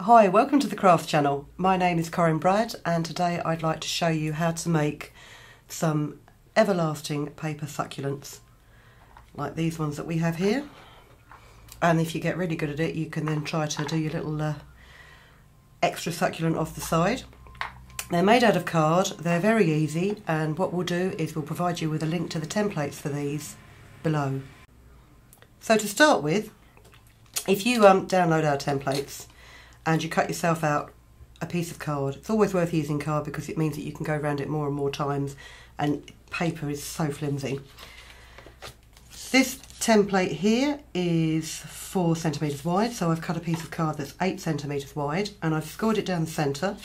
Hi, welcome to the Craft channel. My name is Corinne Brad and today I'd like to show you how to make some everlasting paper succulents like these ones that we have here. And if you get really good at it, you can then try to do your little extra succulent off the side. They're made out of card, they're very easy, and what we'll do is we'll provide you with a link to the templates for these below. So to start with, if you download our templates and you cut yourself out a piece of card, it's always worth using card because it means that you can go around it more and more times, and paper is so flimsy. This template here is 4 centimetres wide, so I've cut a piece of card that's 8 centimetres wide and I've scored it down the centre.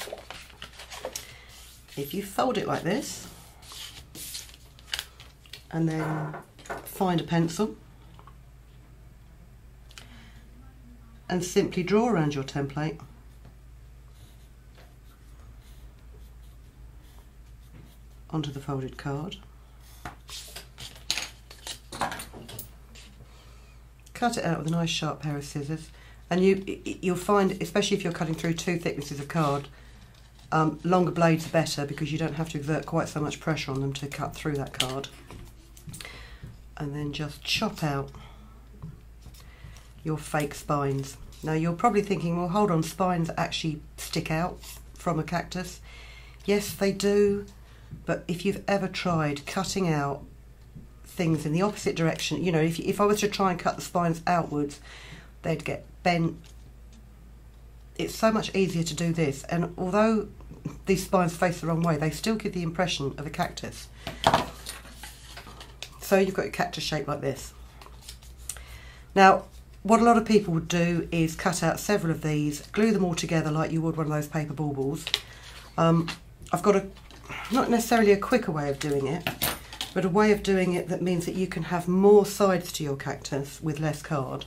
If you fold it like this and then find a pencil and simply draw around your template onto the folded card. Cut it out with a nice sharp pair of scissors, and you'll find, especially if you're cutting through 2 thicknesses of card, longer blades are better because you don't have to exert quite so much pressure on them to cut through that card. And then just chop out your fake spines. Now you're probably thinking, well, hold on, spines actually stick out from a cactus. Yes, they do, but if you've ever tried cutting out things in the opposite direction, you know, if I was to try and cut the spines outwards, they'd get bent. It's so much easier to do this, and although these spines face the wrong way, they still give the impression of a cactus. So you've got a cactus shape like this. Now, what a lot of people would do is cut out several of these, glue them all together like you would one of those paper baubles. I've got not necessarily a quicker way of doing it, but a way of doing it that means that you can have more sides to your cactus with less card.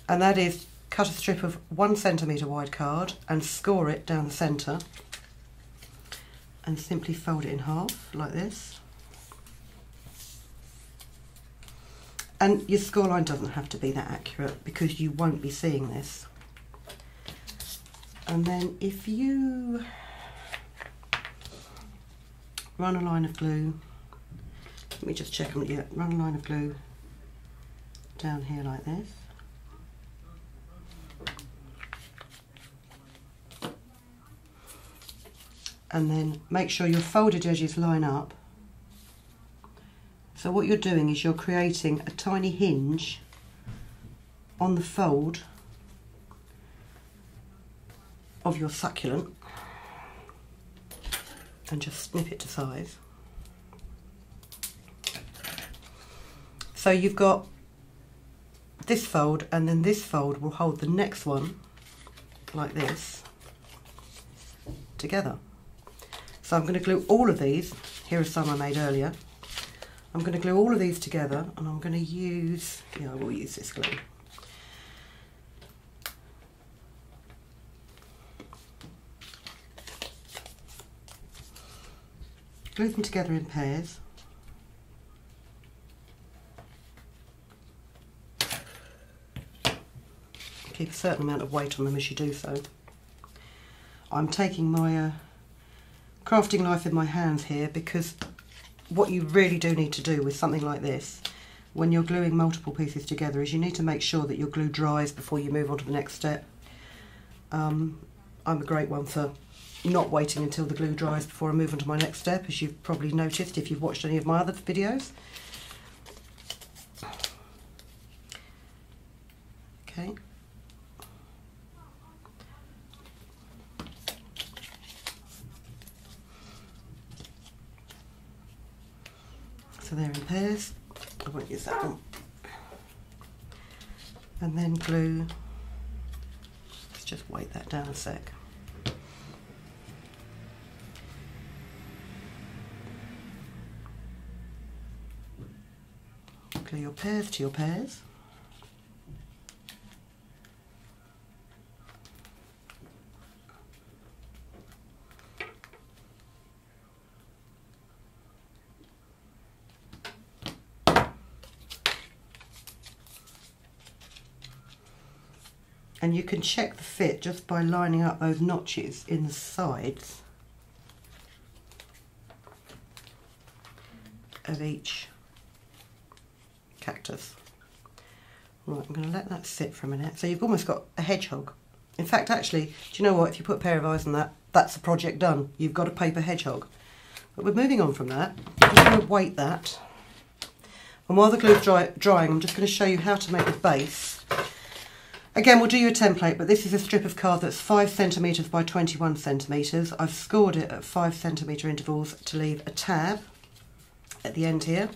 And that is cut a strip of 1 centimetre wide card and score it down the centre and simply fold it in half like this. And your score line doesn't have to be that accurate because you won't be seeing this. And then if you run a line of glue, let me just check on it, yeah, run a line of glue down here like this. And then make sure your folded edges line up. So what you're doing is you're creating a tiny hinge on the fold of your succulent and just snip it to size. So you've got this fold, and then this fold will hold the next one like this together. So I'm going to glue all of these. Here are some I made earlier. I'm going to glue all of these together, and I'm going to use, yeah, I will use this glue. Glue them together in pairs. Keep a certain amount of weight on them as you do so. I'm taking my crafting knife in my hands here because what you really do need to do with something like this when you're gluing multiple pieces together is you need to make sure that your glue dries before you move on to the next step. I'm a great one for not waiting until the glue dries before I move on to my next step, as you've probably noticed if you've watched any of my other videos. Okay. So they're in pairs. I won't use that one. And then glue, let's just weight that down a sec. Glue your pairs to your pairs. And you can check the fit just by lining up those notches in the sides of each cactus. Right, I'm going to let that sit for a minute. So you've almost got a hedgehog. In fact, actually, do you know what? If you put a pair of eyes on that, that's the project done. You've got a paper hedgehog. But we're moving on from that. I'm just going to weight that. And while the glue's drying, I'm just going to show you how to make the base. Again, we'll do you a template, but this is a strip of card that's 5 centimetres by 21 centimetres. I've scored it at 5 centimetre intervals to leave a tab at the end here.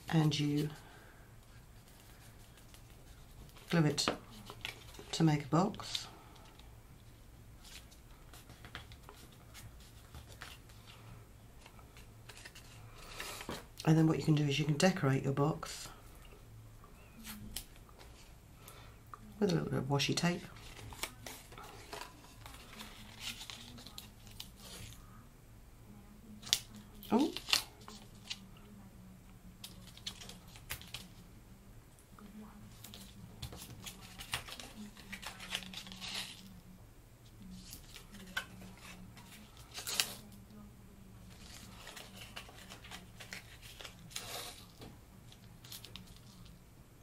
And you glue it to make a box. And then what you can do is you can decorate your box with a little bit of washi tape. Oh.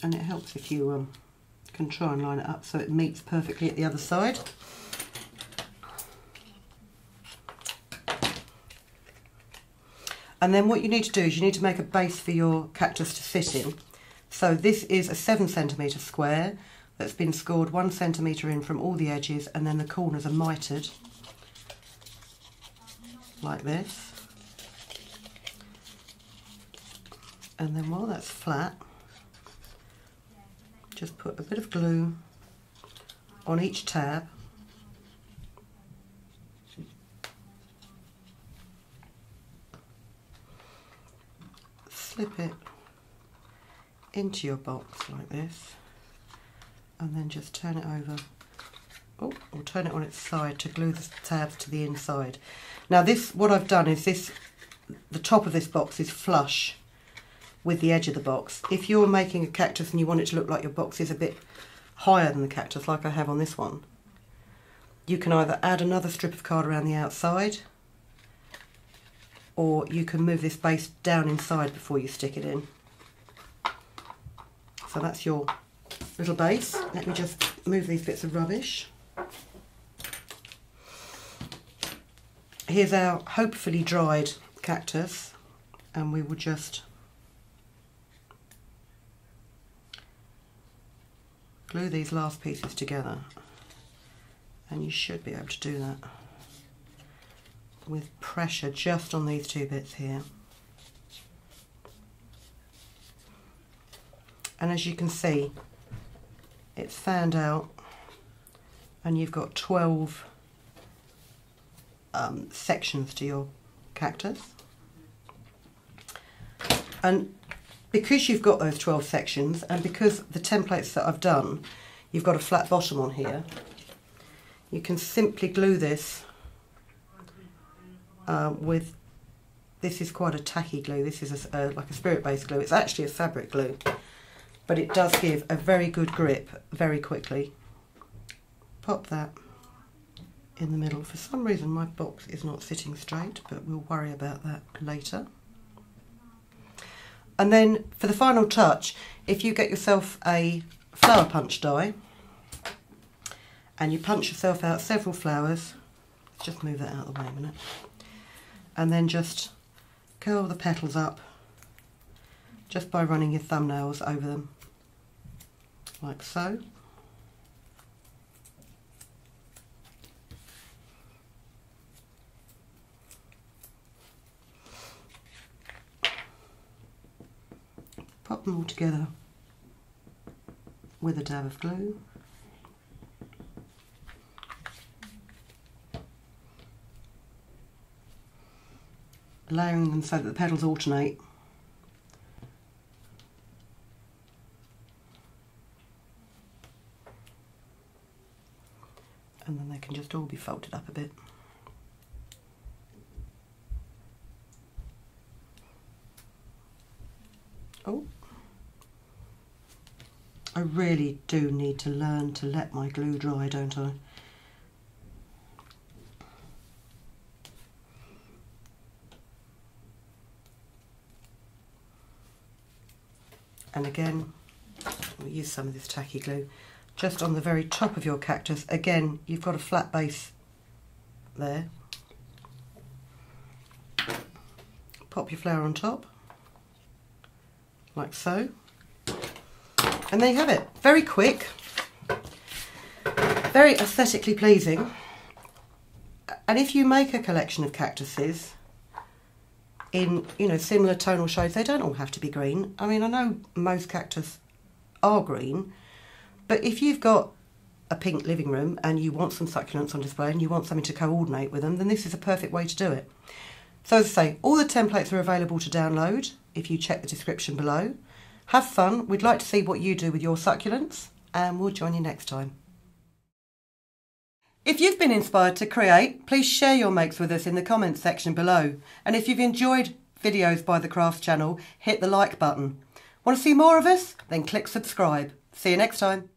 And it helps if you can try and line it up so it meets perfectly at the other side. And then what you need to do is you need to make a base for your cactus to sit in. So this is a 7 centimetre square that's been scored 1 centimetre in from all the edges, and then the corners are mitered like this. And then while that's flat, just put a bit of glue on each tab. Slip it into your box like this, and then just turn it over, or turn it on its side to glue the tabs to the inside. Now this, what I've done is this, the top of this box is flush with the edge of the box. If you're making a cactus and you want it to look like your box is a bit higher than the cactus, like I have on this one, you can either add another strip of card around the outside, or you can move this base down inside before you stick it in. So that's your little base. Let me just move these bits of rubbish. Here's our hopefully dried cactus, and we will just glue these last pieces together, and you should be able to do that with pressure just on these two bits here. And as you can see, it's fanned out, and you've got 12 sections to your cactus. And because you've got those 12 sections, and because the templates that I've done, you've got a flat bottom on here, you can simply glue this with, this is quite a tacky glue, this is like a spirit-based glue. It's actually a fabric glue, but it does give a very good grip very quickly. Pop that in the middle. For some reason my box is not sitting straight, but we'll worry about that later. And then for the final touch, if you get yourself a flower punch die and you punch yourself out several flowers, just move that out of the way a minute, and then just curl the petals up just by running your thumbnails over them, like so. Pop them all together with a dab of glue. Layering them so that the petals alternate. And then they can just all be folded up a bit. Oh, I really do need to learn to let my glue dry, don't I? And again, we'll use some of this tacky glue just on the very top of your cactus. Again, you've got a flat base there. Pop your flower on top, like so. And there you have it. Very quick, very aesthetically pleasing. And if you make a collection of cactuses in, you know, similar tonal shades, they don't all have to be green. I mean, I know most cactus are green, but if you've got a pink living room and you want some succulents on display and you want something to coordinate with them, then this is a perfect way to do it. So as I say, all the templates are available to download if you check the description below. Have fun. We'd like to see what you do with your succulents, and we'll join you next time. If you've been inspired to create, please share your makes with us in the comments section below. And if you've enjoyed videos by the Crafts channel, hit the like button. Want to see more of us? Then click subscribe. See you next time.